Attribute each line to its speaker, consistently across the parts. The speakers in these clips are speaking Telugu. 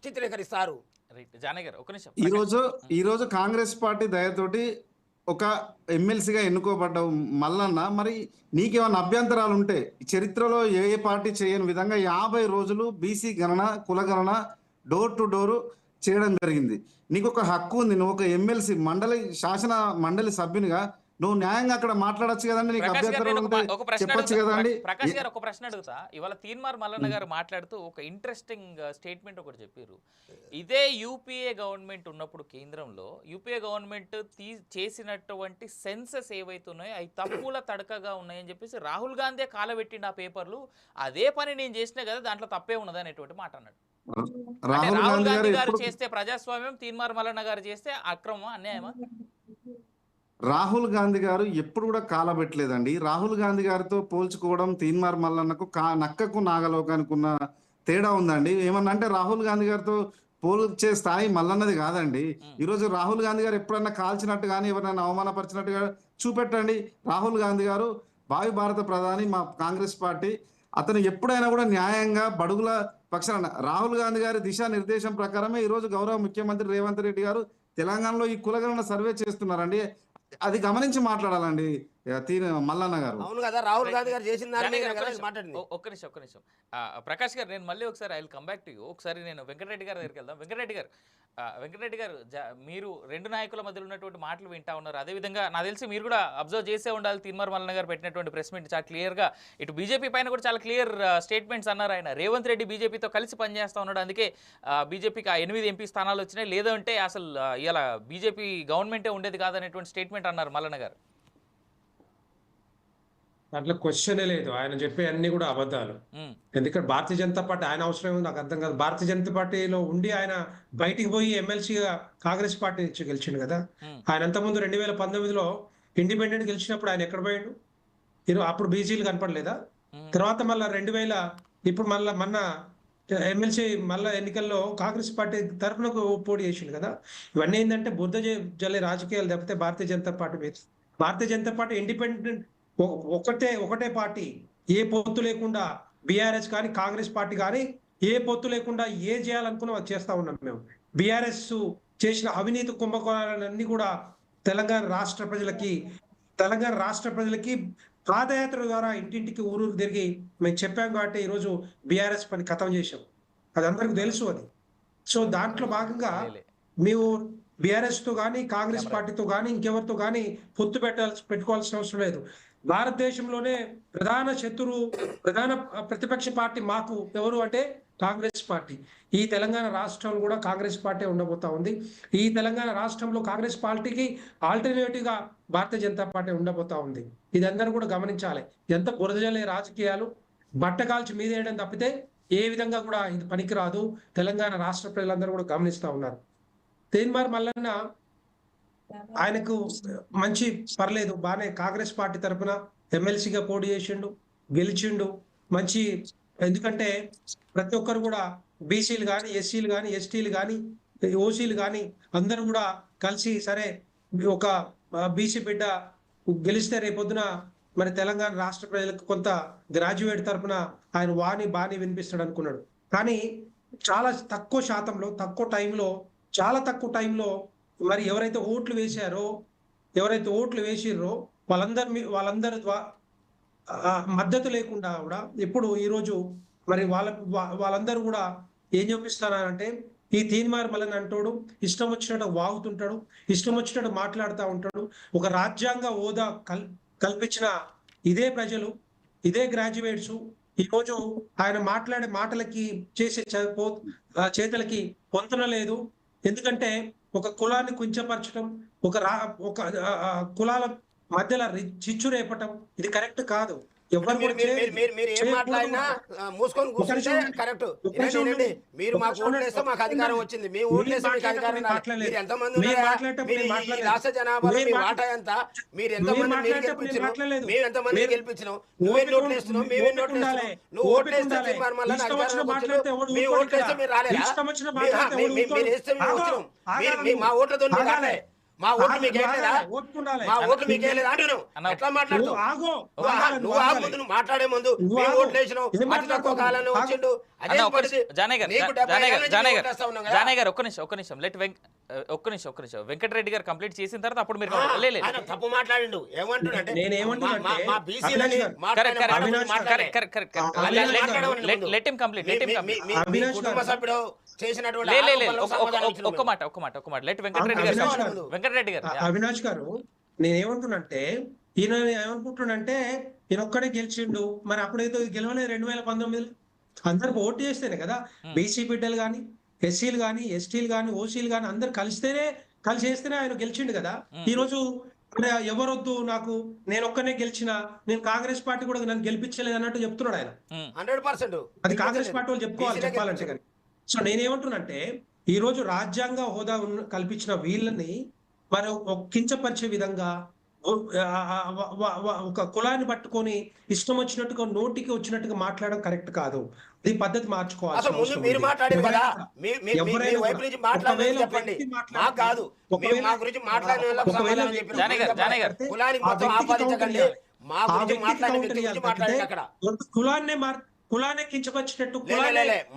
Speaker 1: చిత్రీకరిస్తారు.
Speaker 2: ఈ రోజు కాంగ్రెస్ పార్టీ దయతోటి ఒక ఎమ్మెల్సీగా ఎన్నుకోబడ్డావు మల్లన్న. మరి నీకేమైనా అభ్యంతరాలు ఉంటే చరిత్రలో ఏ పార్టీ చేయని విధంగా 50 రోజులు బీసీ గణన కులగణన డోర్ టు డోర్ చేయడం జరిగింది. నీకు ఒక హక్కు ఉంది. నువ్వు ఒక ఎమ్మెల్సీ శాసన మండలి సభ్యునిగా నువ్వు న్యాయంగా అక్కడ మాట్లాడొచ్చు కదండి. నీకు అభ్యంతరాలు ఉంటే చెప్పొచ్చు కదండి.
Speaker 3: ప్రకాష్ గారు ఒక ప్రశ్న అడుగుతా. ఇవాళ తీన్మార్ మల్లన్న గారు మాట్లాడుతూ ఒక ఇంట్రెస్టింగ్ స్టేట్మెంట్ ఒకటి చెప్పారు. ఇదే యూపీఏ గవర్నమెంట్ ఉన్నప్పుడు కేంద్రంలో యూపీఏ గవర్నమెంట్ చేసినటువంటి సెన్సెస్ ఏవైతున్నాయో అవి తప్పుల తడకగా ఉన్నాయని చెప్పేసి రాహుల్ గాంధీ కాలబెట్టిండు ఆ పేపర్లు. అదే పని నేను చేసినా కదా, దాంట్లో తప్పే ఉన్నది అనేటువంటి మాట అన్నాడు. రాహుల్ గాంధీ గారు చేస్తే ప్రజాస్వామ్యం, తీన్మార్ మల్లన్న గారు చేస్తే అక్రమమా, అన్యాయమా?
Speaker 2: రాహుల్ గాంధీ గారు ఎప్పుడు కూడా కాలబెట్టలేదండి. రాహుల్ గాంధీ గారితో పోల్చుకోవడం తీన్మార్ మల్లన్నకు నక్కకు నాగలోకానికి ఉన్న తేడా ఉందండి. ఏమన్నా అంటే రాహుల్ గాంధీ గారితో పోల్చే స్థాయి మల్లన్నది కాదండి. ఈరోజు రాహుల్ గాంధీ గారు ఎప్పుడన్నా కాల్చినట్టు కానీ ఎవరైనా అవమానపరిచినట్టుగా చూపెట్టండి. రాహుల్ గాంధీ గారు భావి భారత ప్రధాని, మా కాంగ్రెస్ పార్టీ. అతను ఎప్పుడైనా కూడా న్యాయంగా బడుగుల పక్షాన రాహుల్ గాంధీ గారి దిశానిర్దేశం ప్రకారమే ఈరోజు గౌరవ ముఖ్యమంత్రి రేవంత్ రెడ్డి గారు తెలంగాణలో ఈ కులగణన సర్వే చేస్తున్నారండి. అది గమనించి మాట్లాడాలండి మల్లన్న గారు.
Speaker 1: అవును కదా, రాహుల్ గాంధీ గారు చేసిన
Speaker 3: ఒక్క నిమిషం ప్రకాష్ గారు, నేను మళ్ళీ ఒకసారి I will come back to you. ఒకసారి నేను వెంకటరెడ్డి గారి దగ్గరికి వెళ్దాం. వెంకటరెడ్డి గారు మీరు రెండు నాయకుల మధ్యలో ఉన్నటువంటి మాటలు వింటా ఉన్నారు. అదేవిధంగా నాకు తెలిసి మీరు కూడా అబ్జర్వ్ చేసే ఉండాలి. తీన్మార్ మల్లన్న గారు పెట్టినటువంటి ప్రెస్ మీట్ చాలా క్లియర్గా ఇటు బీజేపీ పైన కూడా చాలా క్లియర్ స్టేట్మెంట్స్ అన్నారు ఆయన. రేవంత్ రెడ్డి బీజేపీతో కలిసి పనిచేస్తూ ఉన్నాడు, అందుకే బీజేపీకి 8 ఎంపీ స్థానాలు వచ్చినాయి, లేదంటే అసలు ఇలా బీజేపీ గవర్నమెంటే ఉండేది కాదనేటువంటి స్టేట్మెంట్ అన్నారు మల్లన్న గారు.
Speaker 4: దాంట్లో క్వశ్చనే లేదు. ఆయన చెప్పే అన్ని కూడా అబద్ధాలు. ఎందుకంటే భారతీయ జనతా పార్టీ ఆయన అవసరం నాకు అర్థం కాదు. భారతీయ జనతా పార్టీలో ఉండి ఆయన బయటికి పోయి ఎమ్మెల్సీగా కాంగ్రెస్ పార్టీ నుంచి గెలిచిండు కదా. ఆయన అంతకుముందు 2019లో ఇండిపెండెంట్ గెలిచినప్పుడు ఆయన ఎక్కడ పోయాడు? అప్పుడు బీసీలు కనపడలేదా? తర్వాత మళ్ళా 2000 ఇప్పుడు మొన్న ఎమ్మెల్సీ మళ్ళా ఎన్నికల్లో కాంగ్రెస్ పార్టీ తరఫున పోటీ చేసిండు కదా. ఇవన్నీ ఏంటంటే బుద్ధ జల్లే రాజకీయాలు తప్పితే భారతీయ జనతా పార్టీ మీద. భారతీయ జనతా పార్టీ ఇండిపెండెంట్ ఒకటే పార్టీ, ఏ పొత్తు లేకుండా బీఆర్ఎస్ కానీ కాంగ్రెస్ పార్టీ కానీ ఏ పొత్తు లేకుండా ఏ చేయాలనుకున్నా అది చేస్తా ఉన్నాం మేము. బీఆర్ఎస్ చేసిన అవినీతి కుంభకోణాలన్నీ కూడా తెలంగాణ రాష్ట్ర ప్రజలకి పాదయాత్ర ద్వారా ఇంటింటికి ఊరు తిరిగి మేము చెప్పాం కాబట్టి ఈరోజు బీఆర్ఎస్ పని ఖతం చేసాం. అది అందరికి తెలుసు అది. సో దాంట్లో భాగంగా మేము బీఆర్ఎస్ తో కానీ కాంగ్రెస్ పార్టీతో కానీ ఇంకెవరితో కానీ పొత్తు పెట్టుకోవాల్సిన అవసరం లేదు. భారతదేశంలోనే ప్రధాన ప్రతిపక్ష పార్టీ మాకు ఎవరు అంటే కాంగ్రెస్ పార్టీ. ఈ తెలంగాణ రాష్ట్రంలో కూడా కాంగ్రెస్ పార్టీ ఉండబోతా ఉంది. ఈ తెలంగాణ రాష్ట్రంలో కాంగ్రెస్ పార్టీకి ఆల్టర్నేటివ్ గా భారతీయ జనతా పార్టీ ఉండబోతా ఉంది. ఇది అందరూ కూడా గమనించాలి. ఎంత బురదజల్లే రాజకీయాలు బట్ట కాల్చి మీదేయడం తప్పితే ఏ విధంగా కూడా ఇది పనికిరాదు. తెలంగాణ రాష్ట్ర ప్రజలందరూ కూడా గమనిస్తా ఉన్నారు. తీన్మార్ మల్లన్న ఆయనకు మంచి పర్లేదు, బాగానే కాంగ్రెస్ పార్టీ తరఫున ఎమ్మెల్సీగా పోటీ చేసిండు, గెలిచిండు. మంచి, ఎందుకంటే ప్రతి ఒక్కరు కూడా బీసీలు కానీ ఎస్సీలు కానీ ఎస్టీలు కానీ ఓసీలు కానీ అందరూ కూడా కలిసి సరే ఒక బీసీ బిడ్డ గెలిస్తే రేపొద్దున మరి తెలంగాణ రాష్ట్ర ప్రజలకు కొంత గ్రాడ్యుయేట్ తరఫున ఆయన బాని వినిపిస్తాడు అనుకున్నాడు. కానీ చాలా తక్కువ శాతంలో చాలా తక్కువ టైంలో మరి ఎవరైతే ఓట్లు వేసిర్రో వాళ్ళందరి మద్దతు లేకుండా కూడా ఇప్పుడు ఈరోజు మరి వాళ్ళందరూ కూడా ఏం చూపిస్తున్నారంటే ఈ తీన్మార్ మల్లన్న అంటాడు, ఇష్టం వచ్చినట్టు వాగుతుంటాడు, ఇష్టం వచ్చినట్టు మాట్లాడుతూ ఉంటాడు. ఒక రాజ్యాంగ హోదా కల్పించిన ఇదే ప్రజలు, ఇదే గ్రాడ్యుయేట్స్ ఈరోజు ఆయన మాట్లాడే మాటలకి చేసే చేతలకి పొంతన లేదు. ఎందుకంటే ఒక కులాన్ని కుంచపరచడం, ఒక కులాల మధ్యలో చిచ్చు రేపటం ఇది కరెక్ట్ కాదు.
Speaker 1: మీరు ఏం మాట్లాడినా మూసుకొని కూర్చుంటే కరెక్ట్. మీరు మాకు ఓట్లేస్తే మాకు అధికారం వచ్చింది, మీ ఓట్లేస్తే మీకు అధికారం. మీరు ఎంతమంది రాష్ట్ర జనాభాలో మీ వాటా ఎంత, మీరు ఎంతమంది గెలిపించినాం, మేము ఎంతమంది గెలిపించినాం, నువ్వెన్ని ఓట్లు వేస్తున్నావు, మేమెన్ని ఓట్లు వేస్తున్నాం. నువ్వు ఓట్లేస్తే తీర్మానం వల్ల మీ ఓట్లేస్తే మీరు రాలేదా? మీరు వేస్తే మేము వచ్చినాం, మా ఓట్లతో రాలే. మా ఓట్లు మీకు వేయలేదా?
Speaker 4: ఓపుకుండాలి.
Speaker 1: మా ఓట్లు మీకు వేయలేదా అంటున్నావు?
Speaker 3: అన్న,
Speaker 1: ఎట్లా మాట్లాడుతావు?
Speaker 4: నువ్వు ఆగు.
Speaker 1: నువ్వు ఆగు ముందు, నువ్వు మాట్లాడే ముందు
Speaker 4: నువ్వు
Speaker 1: మేము
Speaker 4: ఆగు.
Speaker 1: ఓట్లు వేసినావు,
Speaker 4: ఏం
Speaker 1: అతి తక్కువ
Speaker 4: మాట్లాడుతావు?
Speaker 1: కాలంలో
Speaker 4: ఆగు.
Speaker 1: వచ్చిండు. అదే
Speaker 3: అన్న, ఒక్క
Speaker 1: పరిస్థితి.
Speaker 3: నిమిషం, జానయ్య గారు,
Speaker 1: నీకు 70 ఏళ్ళ నుంచి
Speaker 3: జానయ్య
Speaker 1: ఓట్లేస్తా ఉన్నాం కదా?
Speaker 3: జానయ్య గారు, ఒక్క నిమిషం ఒక్క నిమిషం వెంకటరెడ్డి గారు కంప్లీట్ చేసిన తర్వాత అప్పుడు మీరు లేదు
Speaker 1: ఆయన తప్పు మాట్లాడిండు. ఏమంటుండంటే
Speaker 4: నేనేమంటున్నానంటే,
Speaker 1: మా బీసీలని
Speaker 4: అవినాష్ గారు,
Speaker 3: లెట్ హిమ్ కంప్లీట్
Speaker 1: మీ కుటుంబ సభ్యుడు చేసినటువంటి
Speaker 3: లేదు
Speaker 1: ఆరోపణలకు సమాధానం ఇచ్చినాం
Speaker 3: ఒక్క
Speaker 1: మేము.
Speaker 3: మాట లెట్ వెంకటరెడ్డి గారు
Speaker 4: అవినాష్
Speaker 3: కంప్లీట్.
Speaker 4: గారు.
Speaker 3: వెంకటరెడ్డి గారు
Speaker 4: అవినాష్ గారు, నేనేమంటున్నంటే ఈయన ఏమనుకుంటున్నంటే ఈయన ఒక్కడే గెలిచిండు, మరి అప్పుడైతే గెలవలేదు 2019 అందరికి ఓటు చేస్తేనే కదా బీసీ బిడ్డలు కానీ, ఎస్సీలు కానీ, ఎస్టీలు కానీ, ఓసీలు కానీ అందరు కలిసి చేస్తేనే ఆయన గెలిచిండు కదా. ఈ రోజు ఎవరొద్దు నాకు, నేను ఒక్కనే గెలిచిన, నేను కాంగ్రెస్ పార్టీ కూడా నన్ను గెలిపించలేదు అన్నట్టు చెప్తున్నాడు ఆయన.
Speaker 1: 100%
Speaker 4: అది కాంగ్రెస్ పార్టీ వాళ్ళు చెప్పాలంటే కానీ. సో నేనేమంటున్నంటే ఈ రోజు రాజ్యాంగ హోదా కల్పించిన వీళ్ళని మరి కించపరిచే విధంగా ఒక కులాన్ని పట్టుకొని ఇష్టం వచ్చినట్టుగా నోటికి వచ్చినట్టుగా మాట్లాడడం కరెక్ట్ కాదు. ఈ పద్ధతి మార్చుకోవాలి.
Speaker 1: అసలు ముందు మీరు మాట్లాడారు కదా, మీ వైపు నుంచి మాట్లాడలేదు చెప్పండి. మాకు కాదు, మేము మా గురించి మాట్లాడిన వాళ్ళకు సమాధానం చెప్పినాం. కులానికి మొత్తం ఆపాదించకండి, మా గురించి మాట్లాడిన వ్యక్తి గురించి మాట్లాడండి. అక్కడ
Speaker 4: కులాన్ని కించపరిచినట్టు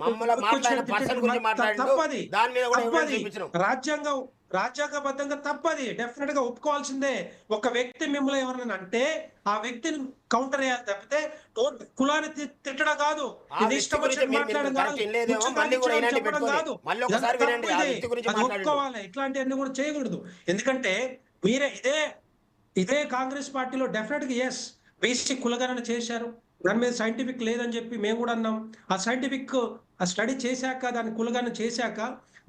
Speaker 1: మమ్మల్ని మాట్లాడిన పర్సన్ గురించి మాట్లాడిండు, దాని మీద కూడా ఎవిడెన్స్ చూపించినాం.
Speaker 4: రాజ్యాంగబద్ధంగా తప్పది, డెఫినెట్ గా ఒప్పుకోవాల్సిందే. ఒక వ్యక్తి మిమ్మల్ని ఎవరైనా అంటే ఆ వ్యక్తిని కౌంటర్ చేయాలి తప్పితే కులాన్ని తిట్టడం కాదు, ఇది ఇష్టం వచ్చినట్టు మాట్లాడడం కాదు. ఒప్పుకోవాలి, ఇట్లాంటివన్నీ కూడా చేయకూడదు. ఎందుకంటే మీరే ఇదే కాంగ్రెస్ పార్టీలో డెఫినెట్ గా ఎస్ బీసీ కులగణన చేశారు, దాని మీద సైంటిఫిక్ లేదని చెప్పి మేము కూడా అన్నాం. ఆ సైంటిఫిక్ ఆ స్టడీ చేశాక, దాన్ని కులగణన చేశాక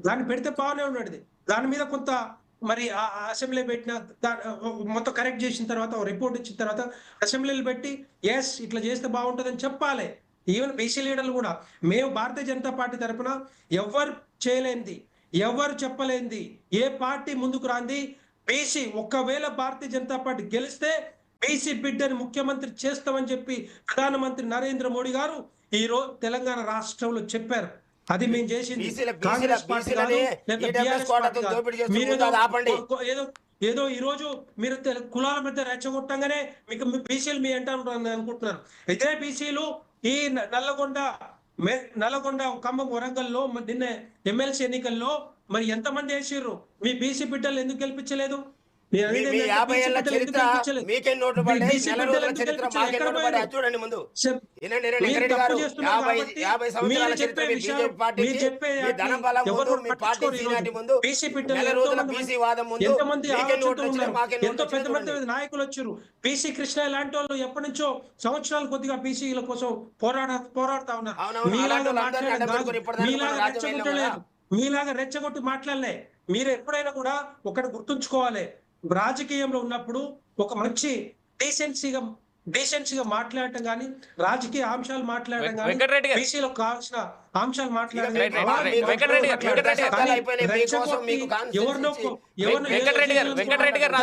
Speaker 4: దాన్ని పెడితే బాగానే ఉన్నది. దాని మీద కొంత మరి అసెంబ్లీ పెట్టిన మొత్తం కరెక్ట్ చేసిన తర్వాత రిపోర్ట్ ఇచ్చిన తర్వాత అసెంబ్లీలు పెట్టి ఎస్ ఇట్లా చేస్తే బాగుంటుందని చెప్పాలి. ఈవెన్ బీసీ లీడర్లు కూడా మేము భారతీయ జనతా పార్టీ తరఫున ఎవరు చేయలేంది, ఎవరు చెప్పలేంది, ఏ పార్టీ ముందుకు రాంది బీసీ, ఒకవేళ భారతీయ జనతా పార్టీ గెలిస్తే బీసీ బిడ్డని ముఖ్యమంత్రి చేస్తామని చెప్పి ప్రధానమంత్రి నరేంద్ర మోడీ గారు ఈ రోజు తెలంగాణ రాష్ట్రంలో చెప్పారు. అది మేము చేసింది కాంగ్రెస్ పార్టీ కాదు, ఏదో ఈ రోజు మీరు కులాల మధ్య రెచ్చగొట్టంగానే మీకు బీసీలు మీ అంటారు అనుకుంటున్నారు. ఇదే బీసీలు ఈ నల్లగొండ ఖమ్మం వరంగల్లో నిన్న ఎమ్మెల్సీ ఎన్నికల్లో మరి ఎంతమంది వేసిర్రు? మీ బీసీ బిడ్డలు ఎందుకు గెలిపించలేదు?
Speaker 1: 50 ఏళ్ల చరిత్ర మీకే నోట్లు పడ్డాయి, నెల రోజుల చరిత్ర మాకే నోట్లు పడ్డాయి. చూడండి ముందు 50 సంవత్సరాల చరిత్ర బీజేపీ పార్టీకి మీ ధన బలం ముందు, మీ పార్టీ సీనాటి ముందు, నెల రోజుల బీసీ వాదం ముందు మీకే నోట్లు వచ్చినాయి, మాకే
Speaker 4: ఎంతో పెద్ద పెద్ద నాయకులు వచ్చారు. బీసీ కృష్ణ లాంటి వాళ్ళు ఎప్పటి నుంచో సంవత్సరాలు కొద్దిగా బీసీల కోసం పోరాడుతా ఉన్నారు. మీలాగా రెచ్చగొట్టి మాట్లాడలే. మీరు ఎప్పుడైనా కూడా ఒకటి గుర్తుంచుకోవాలి, రాజకీయంలో ఉన్నప్పుడు ఒక మంచి డీసెన్సీగా మాట్లాడటం కానీ, రాజకీయ అంశాలు మాట్లాడడం కానీ, బీసీలకు కావాల్సిన అంశాలు మాట్లాడడం
Speaker 3: వెంకటరెడ్డి గారు